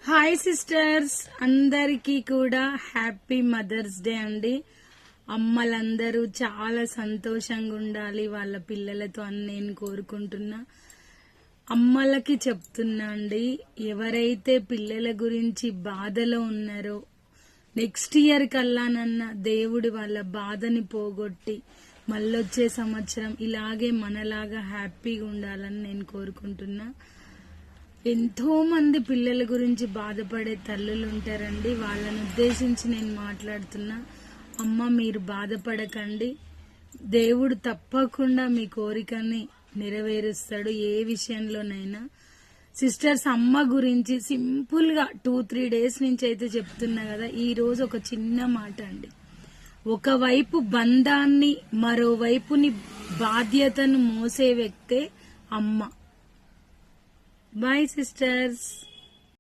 Hi sisters, అందరికీ కూడా happy mother's day అండి. అమ్మలందరూ చాలా సంతోషంగా ఉండాలి వాళ్ళ పిల్లలతో అని నేను కోరుకుంటున్నా. అమ్మలకి చెప్తున్నా అండి, ఎవరైతే పిల్లల గురించి బాధలో ఉన్నారో నెక్స్ట్ ఇయర్ కల్లానన్న దేవుడు వాళ్ళ బాధని పోగొట్టి మళ్ళొచ్చే సంవత్సరం ఇలాగే మనలాగా హ్యాపీగా ఉండాలని నేను కోరుకుంటున్నా. ఎంతో మంది పిల్లల గురించి బాధపడే తల్లులు ఉంటారండి, వాళ్ళని ఉద్దేశించి నేను మాట్లాడుతున్నా. అమ్మ, మీరు బాధపడకండి, దేవుడు తప్పకుండా మీ కోరికని నెరవేరుస్తాడు ఏ విషయంలోనైనా. సిస్టర్స్, అమ్మ గురించి సింపుల్ గా 2-3 డేస్ నుంచి అయితే చెప్తున్నా కదా. ఈ రోజు ఒక చిన్న మాట అండి. ఒకవైపు బంధాన్ని, మరోవైపుని బాధ్యతను మోసే వ్యక్తే అమ్మ. Bye sisters.